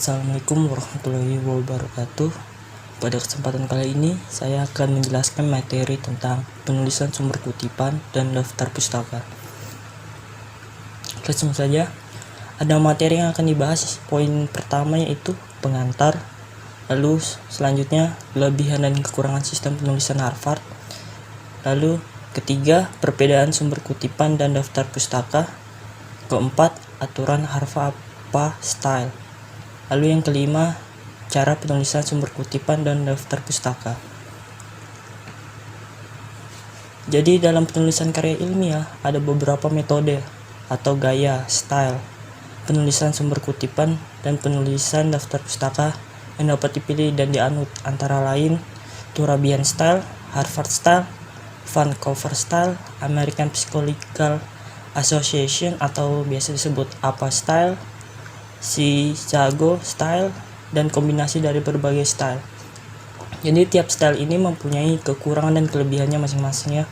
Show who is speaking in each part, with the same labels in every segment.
Speaker 1: Assalamualaikum warahmatullahi wabarakatuh. Pada kesempatan kali ini saya akan menjelaskan materi tentang penulisan sumber kutipan dan daftar pustaka. Langsung saja, ada materi yang akan dibahas. Poin pertama yaitu pengantar, lalu selanjutnya kelebihan dan kekurangan sistem penulisan Harvard, lalu ketiga perbedaan sumber kutipan dan daftar pustaka, keempat aturan Harvard style. Lalu yang kelima, cara penulisan sumber kutipan dan daftar pustaka. Jadi dalam penulisan karya ilmiah ada beberapa metode atau gaya, style, penulisan sumber kutipan dan penulisan daftar pustaka yang dapat dipilih dan dianut, antara lain Turabian style, Harvard style, Vancouver style, American Psychological Association atau biasa disebut APA style, Chicago style, dan kombinasi dari berbagai style. Jadi tiap style ini mempunyai kekurangan dan kelebihannya masing-masing ya.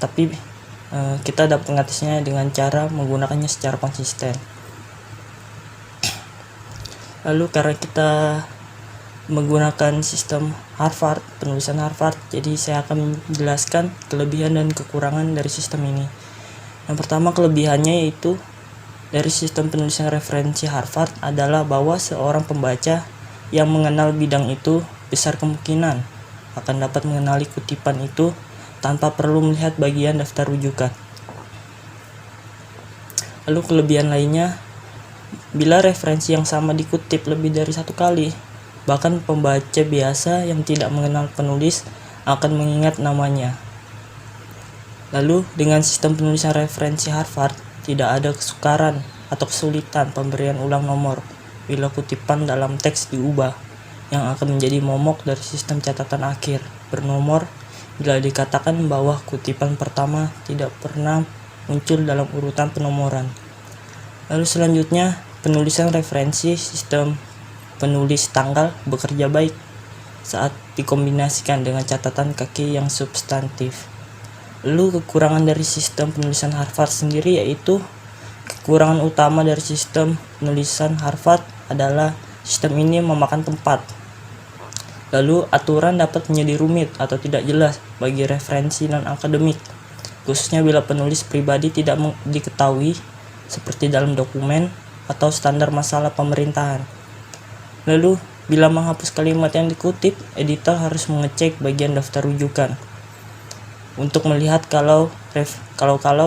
Speaker 1: Tapi kita dapat mengatasinya dengan cara menggunakannya secara konsisten. Lalu karena kita menggunakan sistem Harvard, penulisan Harvard, jadi saya akan menjelaskan kelebihan dan kekurangan dari sistem ini. Yang pertama, kelebihannya yaitu dari sistem penulisan referensi Harvard adalah bahwa seorang pembaca yang mengenal bidang itu besar kemungkinan akan dapat mengenali kutipan itu tanpa perlu melihat bagian daftar rujukan. Lalu kelebihan lainnya, bila referensi yang sama dikutip lebih dari satu kali, bahkan pembaca biasa yang tidak mengenal penulis akan mengingat namanya. Lalu dengan sistem penulisan referensi Harvard, tidak ada kesukaran atau kesulitan pemberian ulang nomor bila kutipan dalam teks diubah, yang akan menjadi momok dari sistem catatan akhir bernomor bila dikatakan bahwa kutipan pertama tidak pernah muncul dalam urutan penomoran. Lalu selanjutnya, penulisan referensi sistem penulis tanggal bekerja baik saat dikombinasikan dengan catatan kaki yang substantif. Lalu kekurangan dari sistem penulisan Harvard sendiri yaitu kekurangan utama dari sistem penulisan Harvard adalah sistem ini memakan tempat. Lalu aturan dapat menjadi rumit atau tidak jelas bagi referensi non-akademik, khususnya bila penulis pribadi tidak diketahui seperti dalam dokumen atau standar masalah pemerintahan. Lalu bila menghapus kalimat yang dikutip, editor harus mengecek bagian daftar rujukan untuk melihat kalau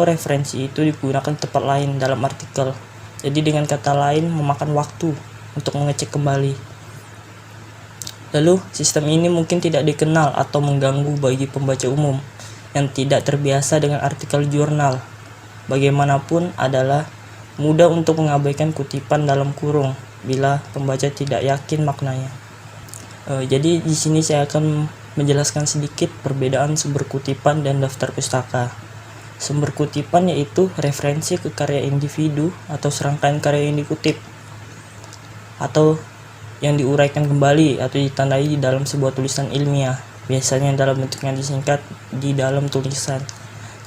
Speaker 1: referensi itu digunakan tempat lain dalam artikel. Jadi dengan kata lain memakan waktu untuk mengecek kembali. Lalu sistem ini mungkin tidak dikenal atau mengganggu bagi pembaca umum yang tidak terbiasa dengan artikel jurnal. Bagaimanapun adalah mudah untuk mengabaikan kutipan dalam kurung bila pembaca tidak yakin maknanya. Jadi di sini saya akan menjelaskan sedikit perbedaan sumber kutipan dan daftar pustaka. Sumber kutipan yaitu referensi ke karya individu atau serangkaian karya yang dikutip atau yang diuraikan kembali atau ditandai di dalam sebuah tulisan ilmiah, biasanya dalam bentuk yang disingkat di dalam tulisan.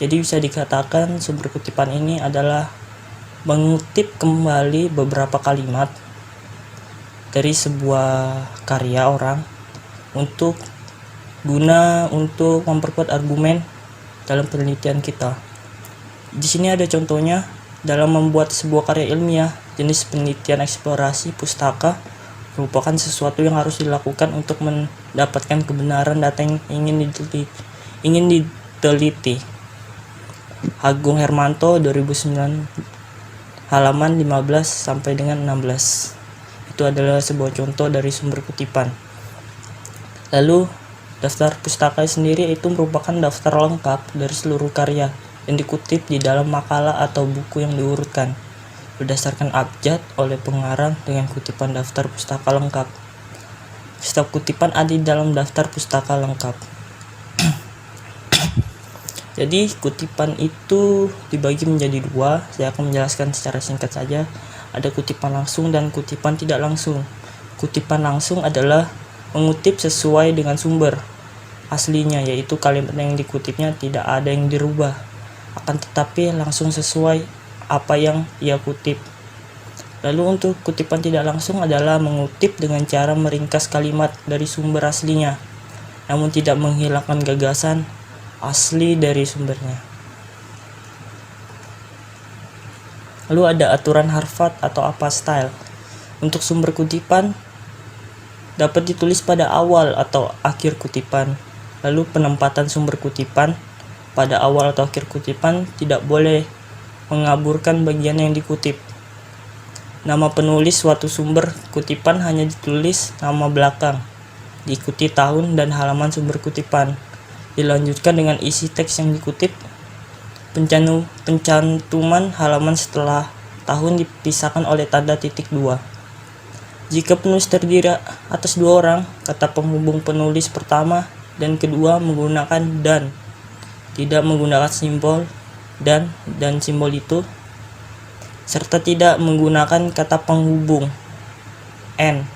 Speaker 1: Jadi bisa dikatakan sumber kutipan ini adalah mengutip kembali beberapa kalimat dari sebuah karya orang untuk memperkuat argumen dalam penelitian kita. Di sini ada contohnya dalam membuat sebuah karya ilmiah. Jenis penelitian eksplorasi pustaka merupakan sesuatu yang harus dilakukan untuk mendapatkan kebenaran data yang ingin diteliti. Agung Hermanto 2009 halaman 15 sampai dengan 16. Itu adalah sebuah contoh dari sumber kutipan. Lalu daftar pustaka sendiri itu merupakan daftar lengkap dari seluruh karya yang dikutip di dalam makalah atau buku yang diurutkan berdasarkan abjad oleh pengarang dengan kutipan daftar pustaka lengkap. Setiap kutipan ada di dalam daftar pustaka lengkap. Jadi kutipan itu dibagi menjadi dua. Saya akan menjelaskan secara singkat saja. Ada kutipan langsung dan kutipan tidak langsung. Kutipan langsung adalah mengutip sesuai dengan sumber aslinya, yaitu kalimat yang dikutipnya tidak ada yang dirubah, akan tetapi langsung sesuai apa yang ia kutip. Lalu untuk kutipan tidak langsung adalah mengutip dengan cara meringkas kalimat dari sumber aslinya, namun tidak menghilangkan gagasan asli dari sumbernya. Lalu ada aturan Harvard atau apostyle. Untuk sumber kutipan dapat ditulis pada awal atau akhir kutipan. Lalu penempatan sumber kutipan pada awal atau akhir kutipan tidak boleh mengaburkan bagian yang dikutip. Nama penulis suatu sumber kutipan hanya ditulis nama belakang, diikuti tahun dan halaman sumber kutipan. Dilanjutkan dengan isi teks yang dikutip. Pencantuman halaman setelah tahun dipisahkan oleh tanda titik 2. Jika penulis terdiri atas 2 orang, kata penghubung penulis pertama dan kedua menggunakan dan, tidak menggunakan simbol dan simbol itu, serta tidak menggunakan kata penghubung and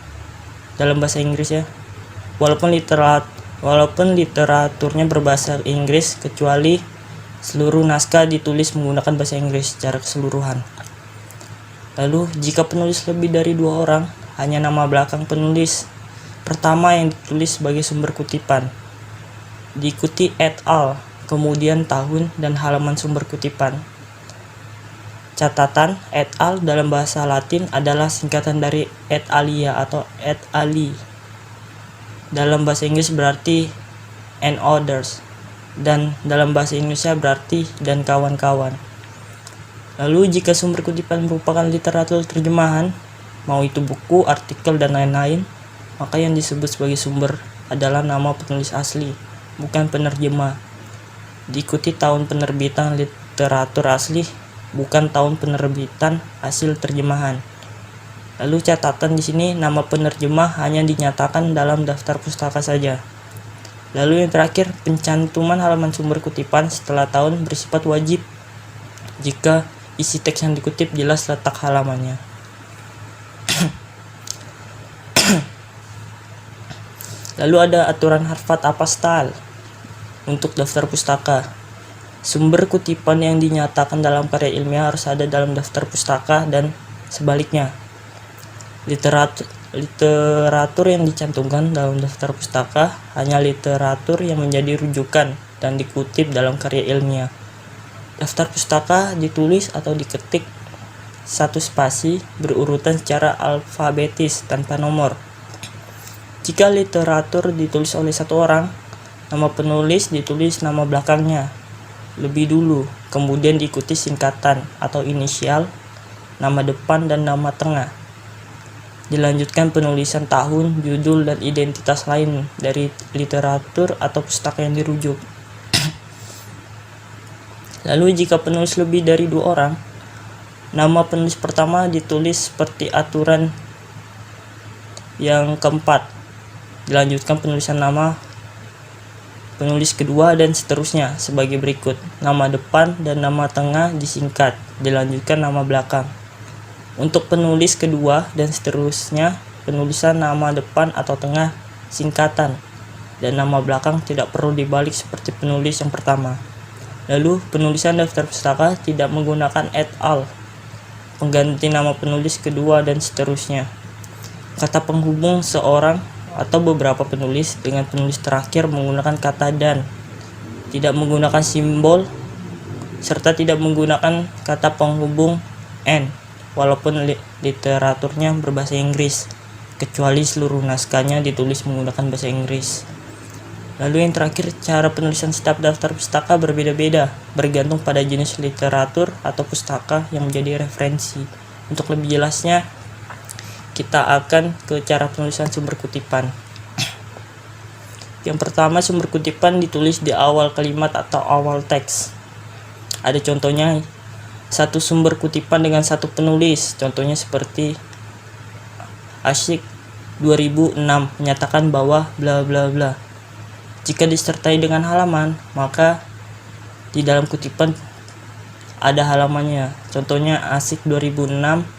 Speaker 1: dalam bahasa Inggris ya. Walaupun literaturnya berbahasa Inggris, kecuali seluruh naskah ditulis menggunakan bahasa Inggris secara keseluruhan. Lalu jika penulis lebih dari 2 orang, hanya nama belakang penulis pertama yang ditulis sebagai sumber kutipan, diikuti et al, kemudian tahun dan halaman sumber kutipan. Catatan, et al dalam bahasa Latin adalah singkatan dari et alia atau et ali. Dalam bahasa Inggris berarti and others, dan dalam bahasa Indonesia berarti dan kawan-kawan. Lalu jika sumber kutipan merupakan literatur terjemahan, mau itu buku, artikel, dan lain-lain, maka yang disebut sebagai sumber adalah nama penulis asli, bukan penerjemah. Diikuti tahun penerbitan literatur asli, bukan tahun penerbitan hasil terjemahan. Lalu catatan di sini, nama penerjemah hanya dinyatakan dalam daftar pustaka saja. Lalu yang terakhir, pencantuman halaman sumber kutipan setelah tahun bersifat wajib jika isi teks yang dikutip jelas letak halamannya. Lalu ada aturan Harvard apostyle untuk daftar pustaka. Sumber kutipan yang dinyatakan dalam karya ilmiah harus ada dalam daftar pustaka dan sebaliknya. Literatur yang dicantumkan dalam daftar pustaka hanya literatur yang menjadi rujukan dan dikutip dalam karya ilmiah. Daftar pustaka ditulis atau diketik satu spasi berurutan secara alfabetis tanpa nomor. Jika literatur ditulis oleh 1 orang, nama penulis ditulis nama belakangnya lebih dulu, kemudian diikuti singkatan atau inisial, nama depan, dan nama tengah. Dilanjutkan penulisan tahun, judul, dan identitas lain dari literatur atau pustaka yang dirujuk. Lalu jika penulis lebih dari 2 orang, nama penulis pertama ditulis seperti aturan yang keempat. Dilanjutkan penulisan nama penulis kedua dan seterusnya sebagai berikut. Nama depan dan nama tengah disingkat, dilanjutkan nama belakang. Untuk penulis kedua dan seterusnya, penulisan nama depan atau tengah singkatan dan nama belakang tidak perlu dibalik seperti penulis yang pertama. Lalu penulisan daftar pustaka tidak menggunakan et al, pengganti nama penulis kedua dan seterusnya. Kata penghubung seorang atau beberapa penulis dengan penulis terakhir menggunakan kata dan, tidak menggunakan simbol, serta tidak menggunakan kata penghubung and, walaupun literaturnya berbahasa Inggris, kecuali seluruh naskahnya ditulis menggunakan bahasa Inggris. Lalu yang terakhir, cara penulisan setiap daftar pustaka berbeda-beda, bergantung pada jenis literatur atau pustaka yang menjadi referensi. Untuk lebih jelasnya, kita akan ke cara penulisan sumber kutipan. Yang pertama, sumber kutipan ditulis di awal kalimat atau awal teks. Ada contohnya, satu sumber kutipan dengan satu penulis. Contohnya seperti Asyik 2006 menyatakan bahwa bla bla bla. Jika disertai dengan halaman, maka di dalam kutipan ada halamannya. Contohnya Asyik 2006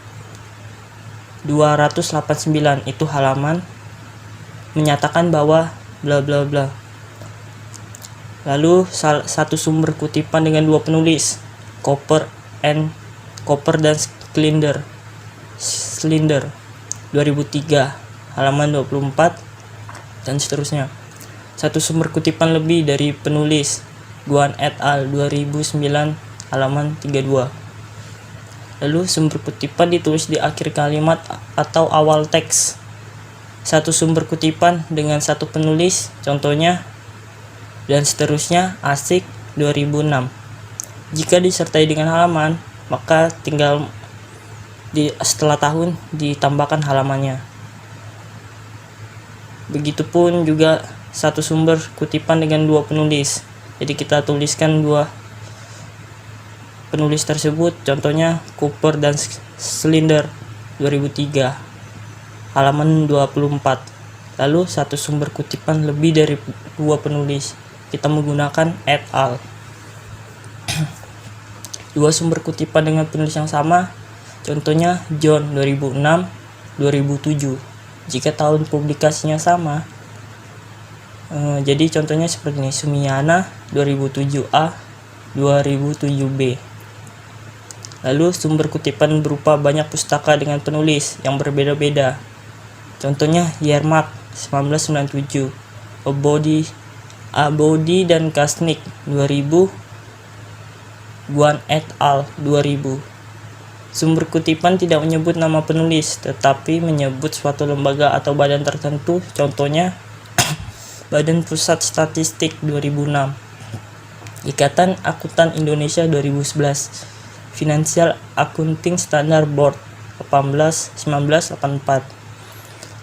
Speaker 1: 289 itu halaman menyatakan bahwa bla bla bla. Lalu satu sumber kutipan dengan 2 penulis, Cooper dan Clinder. Slinder 2003 halaman 24 dan seterusnya. Satu sumber kutipan lebih dari penulis, Guan et al. 2009 halaman 32. Lalu sumber kutipan ditulis di akhir kalimat atau awal teks. Satu sumber kutipan dengan satu penulis, contohnya dan seterusnya, Asik 2006. Jika disertai dengan halaman, maka tinggal setelah tahun ditambahkan halamannya. Begitupun juga satu sumber kutipan dengan dua penulis. Jadi kita tuliskan dua penulis tersebut, contohnya Cooper dan Slinder 2003 halaman 24. Lalu satu sumber kutipan lebih dari dua penulis, kita menggunakan et al. Dua sumber kutipan dengan penulis yang sama, contohnya John 2006 2007 jika tahun publikasinya sama. Jadi contohnya seperti ini, Sumiyana 2007A 2007B. Lalu sumber kutipan berupa banyak pustaka dengan penulis yang berbeda-beda, contohnya Yermak 1997, Abodi dan Kasnik 2000, Guan et al. 2000. Sumber kutipan tidak menyebut nama penulis, tetapi menyebut suatu lembaga atau badan tertentu, contohnya Badan Pusat Statistik 2006, Ikatan Akuntan Indonesia 2011, Financial Accounting Standard Board 1984.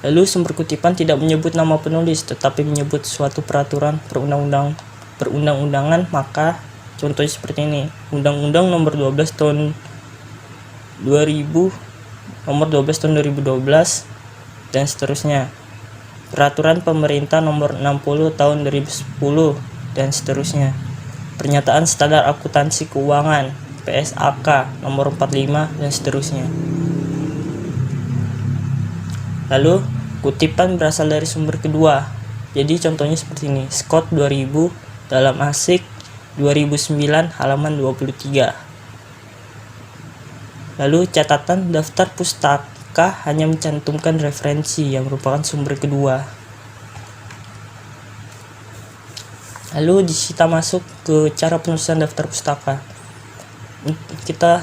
Speaker 1: Lalu sumber kutipan tidak menyebut nama penulis, tetapi menyebut suatu peraturan perundang-undangan, maka contohnya seperti ini, Undang-Undang Nomor 12 Tahun 2000, Nomor 12 Tahun 2012 dan seterusnya. Peraturan Pemerintah Nomor 60 Tahun 2010 dan seterusnya. Pernyataan Standar Akuntansi Keuangan PSAK Nomor 45 dan seterusnya. Lalu kutipan berasal dari sumber kedua. Jadi contohnya seperti ini, Scott 2000 dalam Asik 2009 halaman 23. Lalu catatan daftar pustaka hanya mencantumkan referensi yang merupakan sumber kedua. Lalu kita masuk ke cara penulisan daftar pustaka.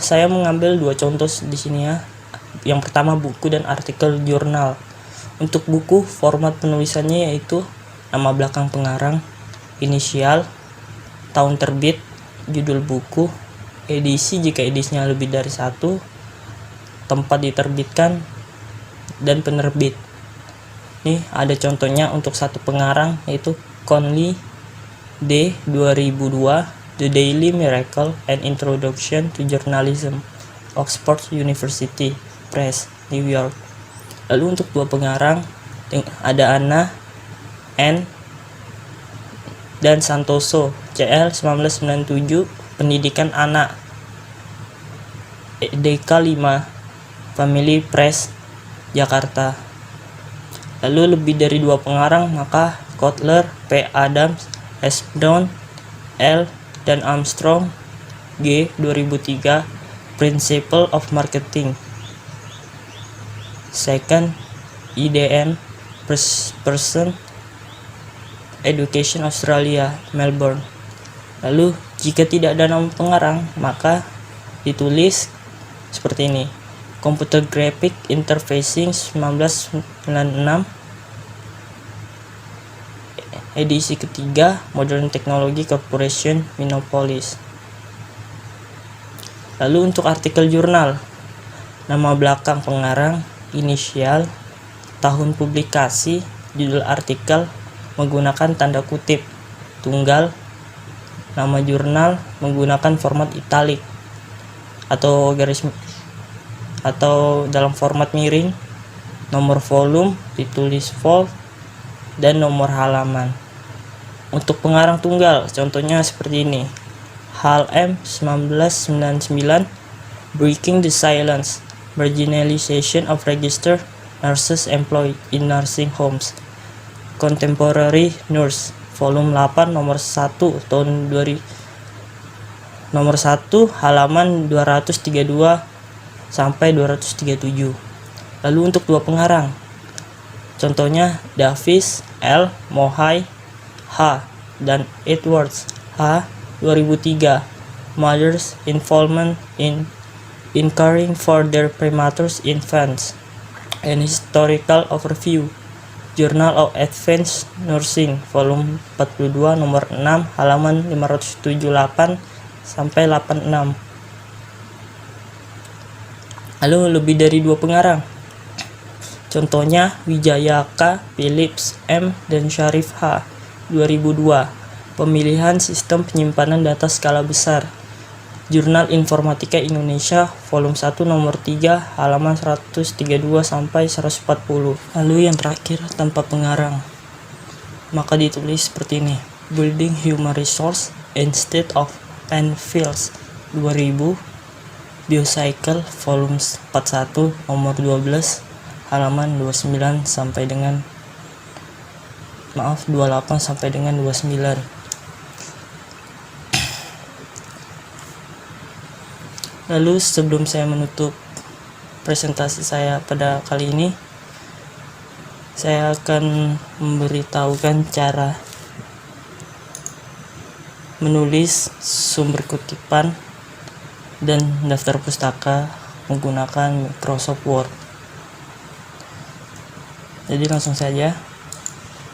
Speaker 1: Saya mengambil dua contoh di sini ya. Yang pertama buku dan artikel jurnal. Untuk buku, format penulisannya yaitu nama belakang pengarang, inisial, tahun terbit, judul buku, edisi jika edisinya lebih dari satu, tempat diterbitkan, dan penerbit. Nih ada contohnya untuk satu pengarang yaitu Conley D. 2002, The Daily Miracle, An Introduction to Journalism, Oxford University Press, New York. Lalu untuk dua pengarang ada Anna N. dan Santoso CL 1997, Pendidikan Anak, DK5, Family Press, Jakarta. Lalu lebih dari dua pengarang, maka Kotler, P. Adams, S. Brown, L. dan Armstrong, G. 2003, Principle of Marketing. Second, IDN, Person, Education Australia, Melbourne. Lalu jika tidak ada nama pengarang, maka ditulis seperti ini, Computer Graphic Interfacing 1996, edisi ketiga, Modern Technology Corporation, Minneapolis. Lalu untuk artikel jurnal, nama belakang pengarang, inisial, tahun publikasi, judul artikel menggunakan tanda kutip, tunggal, nama jurnal menggunakan format italic atau garis atau dalam format miring, nomor volume ditulis vol, dan nomor halaman. Untuk pengarang tunggal, contohnya seperti ini, Hal M 1999, Breaking the Silence, Marginalization of Registered Nurses Employed in Nursing Homes, Contemporary Nurse, volume 8 nomor 1 tahun 2000, nomor 1 halaman 232 sampai 237. Lalu untuk dua pengarang, contohnya Davis L. Mohai H. dan Edwards H. 2003, Mothers' Involvement in Caring for Their Premature Infants, An Historical Overview, Journal of Advanced Nursing, volume 42, nomor 6, halaman 578 sampai 86. Lalu lebih dari dua pengarang, contohnya Wijaya K, Phillips M, dan Syarif H. 2002, Pemilihan Sistem Penyimpanan Data Skala Besar, Jurnal Informatika Indonesia, volume 1, nomor 3, halaman 132 sampai 140. Lalu yang terakhir tanpa pengarang, maka ditulis seperti ini: Building Human Resource Instead of Landfills, 2000, Biocycle, volume 41, nomor 12, halaman 29 sampai dengan 28 sampai dengan 29. Lalu sebelum saya menutup presentasi saya pada kali ini, saya akan memberitahukan cara menulis sumber kutipan dan daftar pustaka menggunakan Microsoft Word. Jadi langsung saja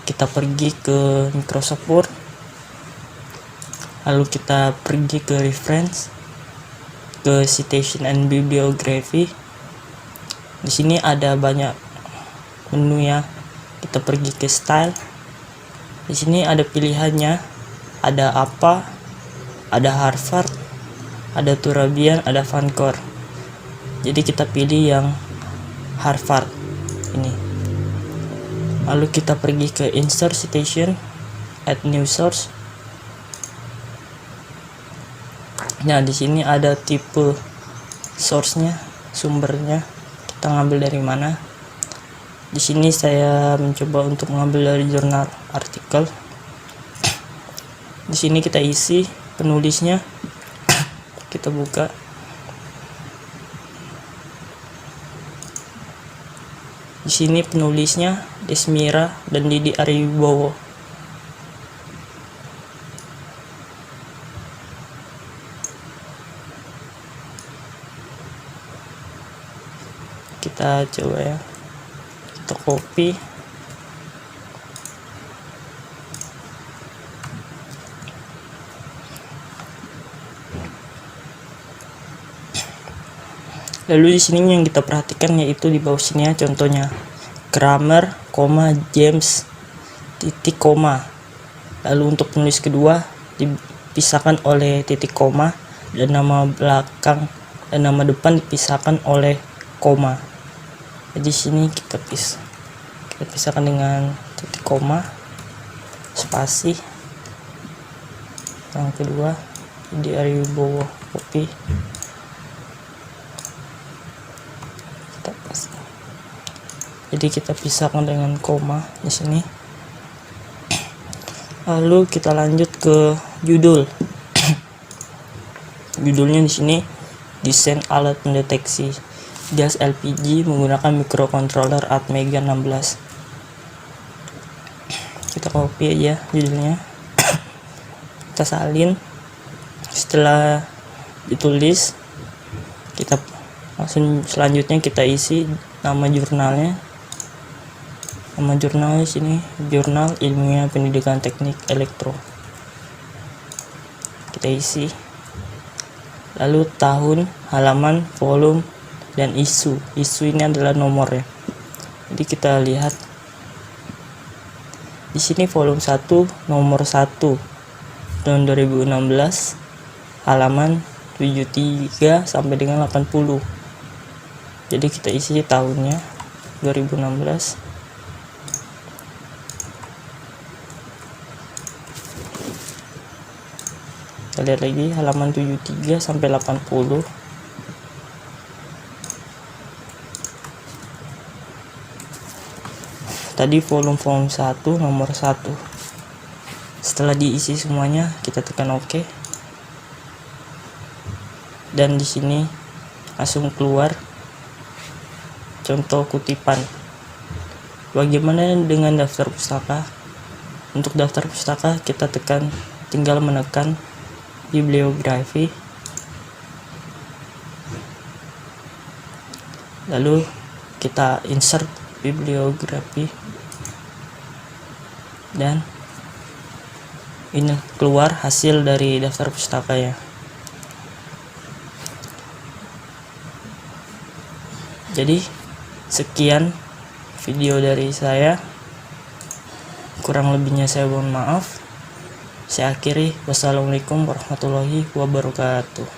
Speaker 1: kita pergi ke Microsoft Word, lalu kita pergi ke reference, ke citation and bibliography. Di sini ada banyak menu ya. Kita pergi ke style. Di sini ada pilihannya, ada apa, ada Harvard, ada Turabian, ada Vancouver. Jadi kita pilih yang Harvard ini. Lalu kita pergi ke insert citation, add new source. Nah, di sini ada tipe source-nya, sumbernya. Kita ngambil dari mana? Di sini saya mencoba untuk mengambil dari jurnal artikel. Di sini kita isi penulisnya. Kita buka. Di sini penulisnya Desmira dan Didi Ariwibowo. Kita coba ya, kita copy, lalu di sini yang kita perhatikan yaitu di bawah sini ya, contohnya Kramer, James, titik koma. Lalu untuk penulis kedua dipisahkan oleh titik koma, dan nama belakang dan nama depan dipisahkan oleh koma. Jadi sini kita pisahkan dengan titik koma, spasi. Yang kedua di Ariwibowo, copy. Kita paste. Jadi kita pisahkan dengan koma di sini. Lalu kita lanjut ke judul. Judulnya di sini desain alat pendeteksi gas LPG menggunakan microcontroller Atmega 16. Kita copy aja judulnya. Kita salin. Setelah ditulis, kita langsung selanjutnya kita isi nama jurnalnya. Nama jurnalnya sini Jurnal Ilmiah Pendidikan Teknik Elektro. Kita isi. Lalu tahun, halaman, volume, dan isu. Isu ini adalah nomor ya. Jadi kita lihat di sini volume 1 nomor 1 tahun 2016, halaman 73 sampai dengan 80. Jadi kita isi tahunnya 2016. Kita lihat lagi halaman 73 sampai 80. Tadi volume 1 nomor 1. Setelah diisi semuanya, kita tekan OK. Dan di sini langsung keluar contoh kutipan. Bagaimana dengan daftar pustaka? Untuk daftar pustaka kita tinggal menekan bibliografi, lalu kita insert bibliografi, dan ini keluar hasil dari daftar pustaka ya. Jadi sekian video dari saya, kurang lebihnya saya mohon maaf. Saya akhiri, wassalamualaikum warahmatullahi wabarakatuh.